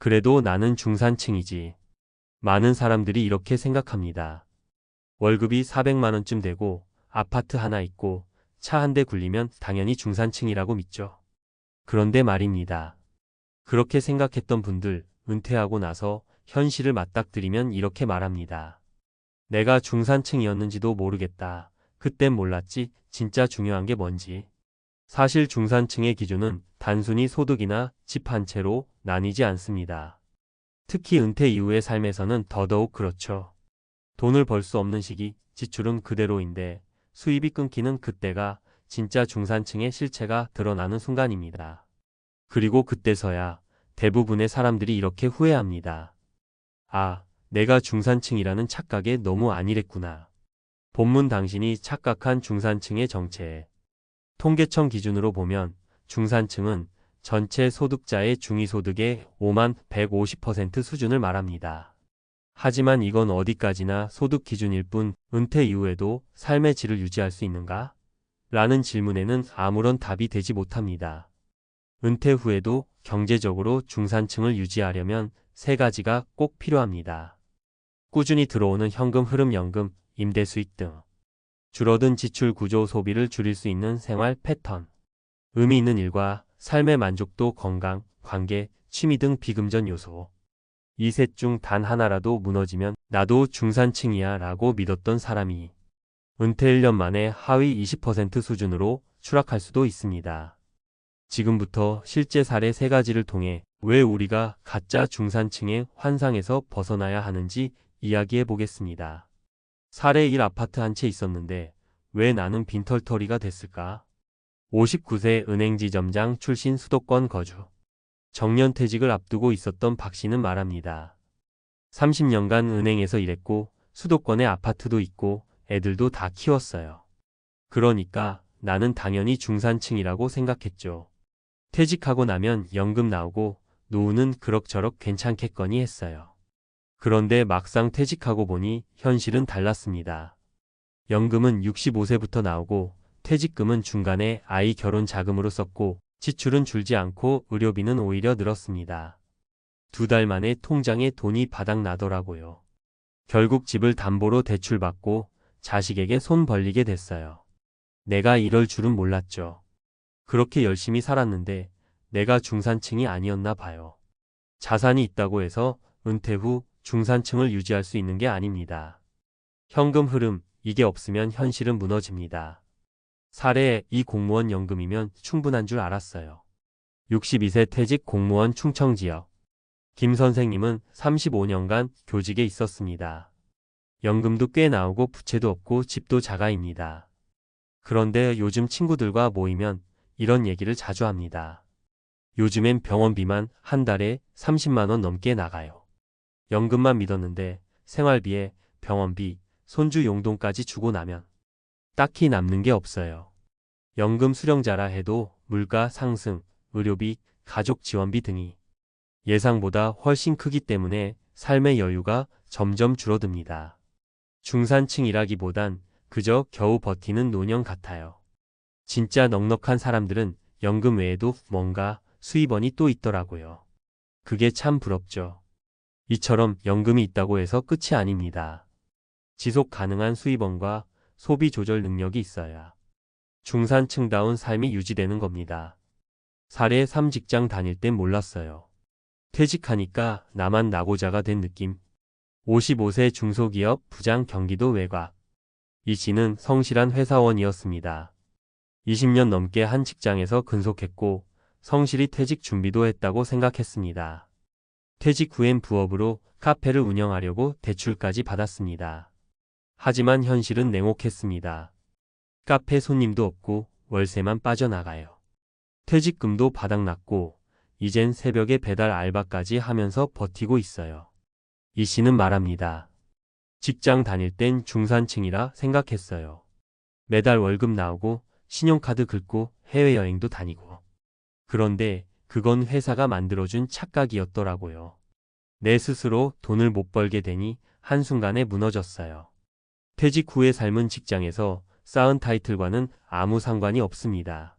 그래도 나는 중산층이지. 많은 사람들이 이렇게 생각합니다. 월급이 400만 원쯤 되고 아파트 하나 있고 차 한 대 굴리면 당연히 중산층이라고 믿죠. 그런데 말입니다. 그렇게 생각했던 분들 은퇴하고 나서 현실을 맞닥뜨리면 이렇게 말합니다. 내가 중산층이었는지도 모르겠다. 그땐 몰랐지. 진짜 중요한 게 뭔지. 사실 중산층의 기준은 단순히 소득이나 집 한 채로 나뉘지 않습니다. 특히 은퇴 이후의 삶에서는 더더욱 그렇죠. 돈을 벌 수 없는 시기, 지출은 그대로인데 수입이 끊기는 그때가 진짜 중산층의 실체가 드러나는 순간입니다. 그리고 그때서야 대부분의 사람들이 이렇게 후회합니다. 아, 내가 중산층이라는 착각에 너무 안일했구나. 본문 당신이 착각한 중산층의 정체. 통계청 기준으로 보면 중산층은 전체 소득자의 중위소득의 5만 150% 수준을 말합니다. 하지만 이건 어디까지나 소득 기준일 뿐 은퇴 이후에도 삶의 질을 유지할 수 있는가? 라는 질문에는 아무런 답이 되지 못합니다. 은퇴 후에도 경제적으로 중산층을 유지하려면 세 가지가 꼭 필요합니다. 꾸준히 들어오는 현금 흐름 연금, 임대 수익 등. 줄어든 지출 구조 소비를 줄일 수 있는 생활 패턴. 의미 있는 일과 삶의 만족도 건강, 관계, 취미 등 비금전 요소. 이 셋 중 단 하나라도 무너지면 나도 중산층이야 라고 믿었던 사람이 은퇴 1년 만에 하위 20% 수준으로 추락할 수도 있습니다. 지금부터 실제 사례 세 가지를 통해 왜 우리가 가짜 중산층의 환상에서 벗어나야 하는지 이야기해 보겠습니다. 사례 1 아파트 한 채 있었는데 왜 나는 빈털터리가 됐을까? 59세 은행지점장 출신 수도권 거주. 정년퇴직을 앞두고 있었던 박 씨는 말합니다. 30년간 은행에서 일했고 수도권에 아파트도 있고 애들도 다 키웠어요. 그러니까 나는 당연히 중산층이라고 생각했죠. 퇴직하고 나면 연금 나오고 노후는 그럭저럭 괜찮겠거니 했어요. 그런데 막상 퇴직하고 보니 현실은 달랐습니다. 연금은 65세부터 나오고 퇴직금은 중간에 아이 결혼 자금으로 썼고 지출은 줄지 않고 의료비는 오히려 늘었습니다. 2달 만에 통장에 돈이 바닥 나더라고요. 결국 집을 담보로 대출받고 자식에게 손 벌리게 됐어요. 내가 이럴 줄은 몰랐죠. 그렇게 열심히 살았는데 내가 중산층이 아니었나 봐요. 자산이 있다고 해서 은퇴 후 중산층을 유지할 수 있는 게 아닙니다. 현금 흐름, 이게 없으면 현실은 무너집니다. 사례 이 공무원 연금이면 충분한 줄 알았어요. 62세 퇴직 공무원 충청지역. 김 선생님은 35년간 교직에 있었습니다. 연금도 꽤 나오고 부채도 없고 집도 자가입니다. 그런데 요즘 친구들과 모이면 이런 얘기를 자주 합니다. 요즘엔 병원비만 한 달에 30만 원 넘게 나가요. 연금만 믿었는데 생활비에 병원비, 손주 용돈까지 주고 나면 딱히 남는 게 없어요. 연금 수령자라 해도 물가 상승, 의료비, 가족 지원비 등이 예상보다 훨씬 크기 때문에 삶의 여유가 점점 줄어듭니다. 중산층이라기보단 그저 겨우 버티는 노년 같아요. 진짜 넉넉한 사람들은 연금 외에도 뭔가 수입원이 또 있더라고요. 그게 참 부럽죠. 이처럼 연금이 있다고 해서 끝이 아닙니다. 지속 가능한 수입원과 소비 조절 능력이 있어야 중산층다운 삶이 유지되는 겁니다. 사례 3 직장 다닐 땐 몰랐어요. 퇴직하니까 나만 낙오자가 된 느낌. 55세 중소기업 부장 경기도 외곽. 이 씨는 성실한 회사원이었습니다. 20년 넘게 한 직장에서 근속했고 성실히 퇴직 준비도 했다고 생각했습니다. 퇴직 후엔 부업으로 카페를 운영하려고 대출까지 받았습니다. 하지만 현실은 냉혹했습니다. 카페 손님도 없고 월세만 빠져나가요. 퇴직금도 바닥났고 이젠 새벽에 배달 알바까지 하면서 버티고 있어요. 이 씨는 말합니다. 직장 다닐 땐 중산층이라 생각했어요. 매달 월급 나오고 신용카드 긁고 해외여행도 다니고. 그런데 그건 회사가 만들어준 착각이었더라고요. 내 스스로 돈을 못 벌게 되니 한순간에 무너졌어요. 퇴직 후의 삶은 직장에서 쌓은 타이틀과는 아무 상관이 없습니다.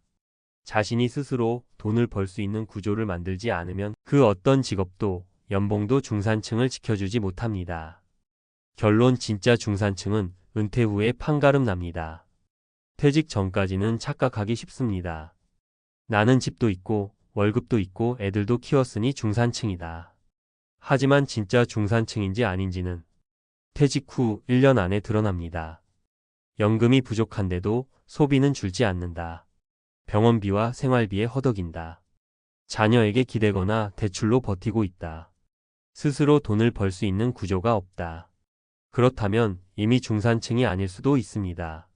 자신이 스스로 돈을 벌 수 있는 구조를 만들지 않으면 그 어떤 직업도 연봉도 중산층을 지켜주지 못합니다. 결론 진짜 중산층은 은퇴 후에 판가름 납니다. 퇴직 전까지는 착각하기 쉽습니다. 나는 집도 있고 월급도 있고 애들도 키웠으니 중산층이다. 하지만 진짜 중산층인지 아닌지는 퇴직 후 1년 안에 드러납니다. 연금이 부족한데도 소비는 줄지 않는다. 병원비와 생활비에 허덕인다. 자녀에게 기대거나 대출로 버티고 있다. 스스로 돈을 벌 수 있는 구조가 없다. 그렇다면 이미 중산층이 아닐 수도 있습니다.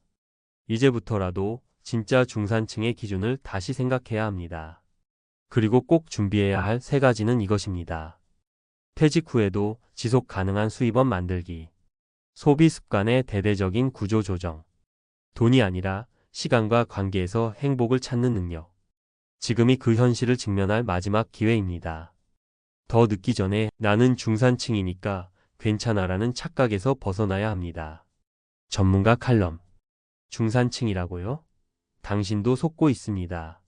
이제부터라도 진짜 중산층의 기준을 다시 생각해야 합니다. 그리고 꼭 준비해야 할 세 가지는 이것입니다. 퇴직 후에도 지속 가능한 수입원 만들기. 소비 습관의 대대적인 구조 조정. 돈이 아니라 시간과 관계에서 행복을 찾는 능력. 지금이 그 현실을 직면할 마지막 기회입니다. 더 늦기 전에 나는 중산층이니까 괜찮아라는 착각에서 벗어나야 합니다. 전문가 칼럼. 중산층이라고요? 당신도 속고 있습니다.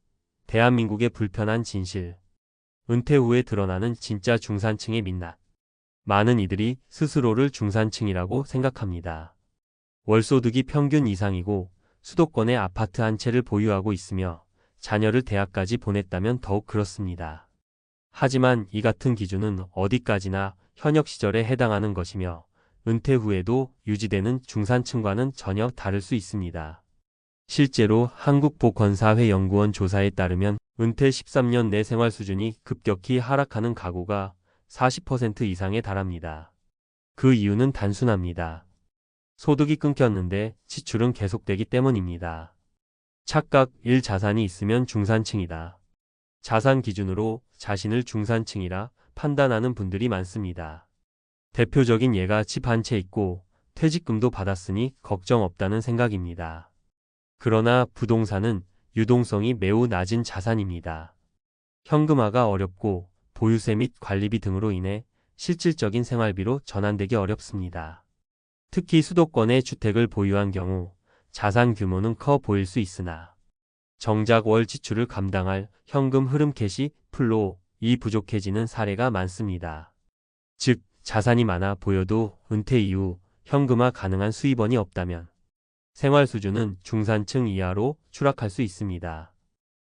대한민국의 불편한 진실. 은퇴 후에 드러나는 진짜 중산층의 민낯. 많은 이들이 스스로를 중산층이라고 생각합니다. 월소득이 평균 이상이고 수도권의 아파트 한 채를 보유하고 있으며 자녀를 대학까지 보냈다면 더욱 그렇습니다. 하지만 이 같은 기준은 어디까지나 현역 시절에 해당하는 것이며 은퇴 후에도 유지되는 중산층과는 전혀 다를 수 있습니다. 실제로 한국보건사회연구원 조사에 따르면 은퇴 13년 내 생활 수준이 급격히 하락하는 가구가 40% 이상에 달합니다. 그 이유는 단순합니다. 소득이 끊겼는데 지출은 계속되기 때문입니다. 착각 1. 자산이 있으면 중산층이다. 자산 기준으로 자신을 중산층이라 판단하는 분들이 많습니다. 대표적인 예가 집 한 채 있고 퇴직금도 받았으니 걱정 없다는 생각입니다. 그러나 부동산은 유동성이 매우 낮은 자산입니다. 현금화가 어렵고 보유세 및 관리비 등으로 인해 실질적인 생활비로 전환되기 어렵습니다. 특히 수도권의 주택을 보유한 경우 자산 규모는 커 보일 수 있으나 정작 월 지출을 감당할 현금 흐름 캐시 플로우이 부족해지는 사례가 많습니다. 즉, 자산이 많아 보여도 은퇴 이후 현금화 가능한 수입원이 없다면 생활 수준은 중산층 이하로 추락할 수 있습니다.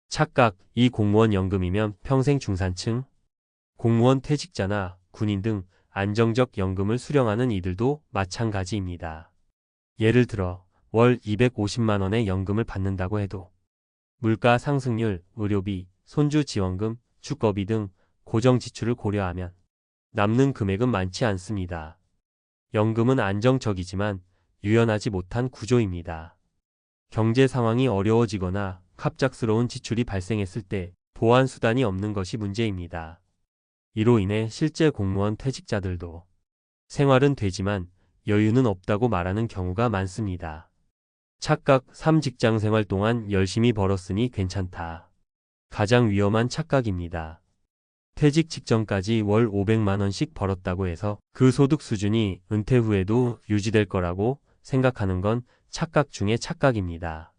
착각 2. 공무원 연금이면 평생 중산층. 공무원 퇴직자나 군인 등 안정적 연금을 수령하는 이들도 마찬가지입니다. 예를 들어 월 250만 원의 연금을 받는다고 해도 물가 상승률, 의료비, 손주 지원금, 주거비 등 고정 지출을 고려하면 남는 금액은 많지 않습니다. 연금은 안정적이지만 유연하지 못한 구조입니다. 경제 상황이 어려워지거나 갑작스러운 지출이 발생했을 때 보완 수단이 없는 것이 문제입니다. 이로 인해 실제 공무원 퇴직자들도 생활은 되지만 여유는 없다고 말하는 경우가 많습니다. 착각 3. 직장 생활 동안 열심히 벌었으니 괜찮다. 가장 위험한 착각입니다. 퇴직 직전까지 월 500만 원씩 벌었다고 해서 그 소득 수준이 은퇴 후에도 유지될 거라고 생각하는 건 착각 중의 착각입니다.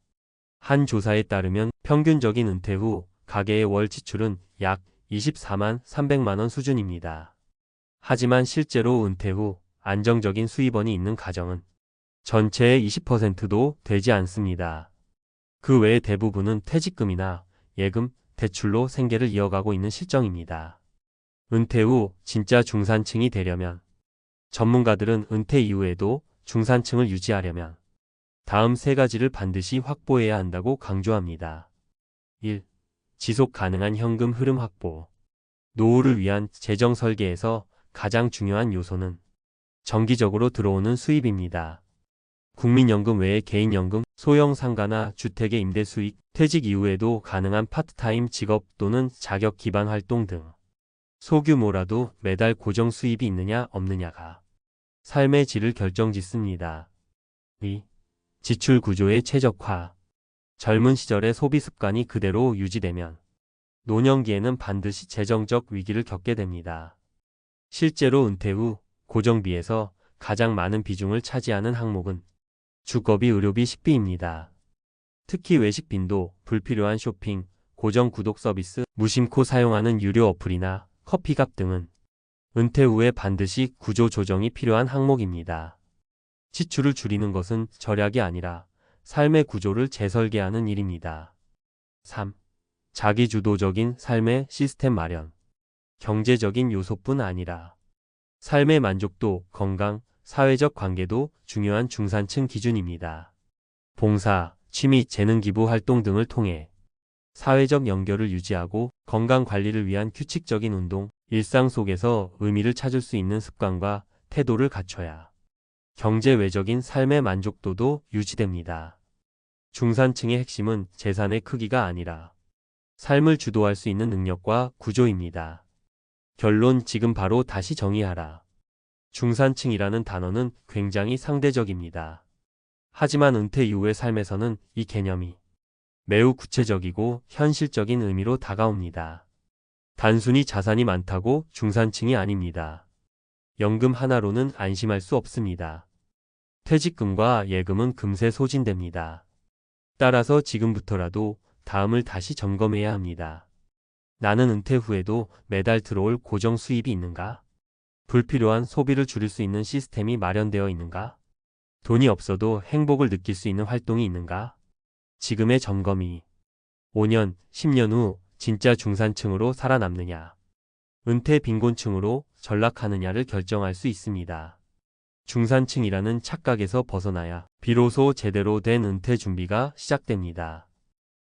한 조사에 따르면 평균적인 은퇴 후 가계의 월 지출은 약 24만 300만 원 수준입니다. 하지만 실제로 은퇴 후 안정적인 수입원이 있는 가정은 전체의 20%도 되지 않습니다. 그 외의 대부분은 퇴직금이나 예금, 대출로 생계를 이어가고 있는 실정입니다. 은퇴 후 진짜 중산층이 되려면 전문가들은 은퇴 이후에도 중산층을 유지하려면 다음 세 가지를 반드시 확보해야 한다고 강조합니다. 1. 지속 가능한 현금 흐름 확보. 노후를 위한 재정 설계에서 가장 중요한 요소는 정기적으로 들어오는 수입입니다. 국민연금 외에 개인연금, 소형 상가나 주택의 임대 수익, 퇴직 이후에도 가능한 파트타임 직업 또는 자격 기반 활동 등 소규모라도 매달 고정 수입이 있느냐 없느냐가 삶의 질을 결정짓습니다. 2. 지출 구조의 최적화. 젊은 시절의 소비 습관이 그대로 유지되면 노년기에는 반드시 재정적 위기를 겪게 됩니다. 실제로 은퇴 후 고정비에서 가장 많은 비중을 차지하는 항목은 주거비, 의료비, 식비입니다. 특히 외식 빈도, 불필요한 쇼핑, 고정 구독 서비스, 무심코 사용하는 유료 어플이나 커피값 등은 은퇴 후에 반드시 구조 조정이 필요한 항목입니다. 지출을 줄이는 것은 절약이 아니라 삶의 구조를 재설계하는 일입니다. 3. 자기주도적인 삶의 시스템 마련. 경제적인 요소뿐 아니라 삶의 만족도, 건강, 사회적 관계도 중요한 중산층 기준입니다. 봉사, 취미, 재능 기부 활동 등을 통해 사회적 연결을 유지하고 건강 관리를 위한 규칙적인 운동, 일상 속에서 의미를 찾을 수 있는 습관과 태도를 갖춰야 경제 외적인 삶의 만족도도 유지됩니다. 중산층의 핵심은 재산의 크기가 아니라 삶을 주도할 수 있는 능력과 구조입니다. 결론 지금 바로 다시 정의하라. 중산층이라는 단어는 굉장히 상대적입니다. 하지만 은퇴 이후의 삶에서는 이 개념이 매우 구체적이고 현실적인 의미로 다가옵니다. 단순히 자산이 많다고 중산층이 아닙니다. 연금 하나로는 안심할 수 없습니다. 퇴직금과 예금은 금세 소진됩니다. 따라서 지금부터라도 다음을 다시 점검해야 합니다. 나는 은퇴 후에도 매달 들어올 고정 수입이 있는가? 불필요한 소비를 줄일 수 있는 시스템이 마련되어 있는가? 돈이 없어도 행복을 느낄 수 있는 활동이 있는가? 지금의 점검이 5년, 10년 후 진짜 중산층으로 살아남느냐, 은퇴 빈곤층으로 전락하느냐를 결정할 수 있습니다. 중산층이라는 착각에서 벗어나야 비로소 제대로 된 은퇴 준비가 시작됩니다.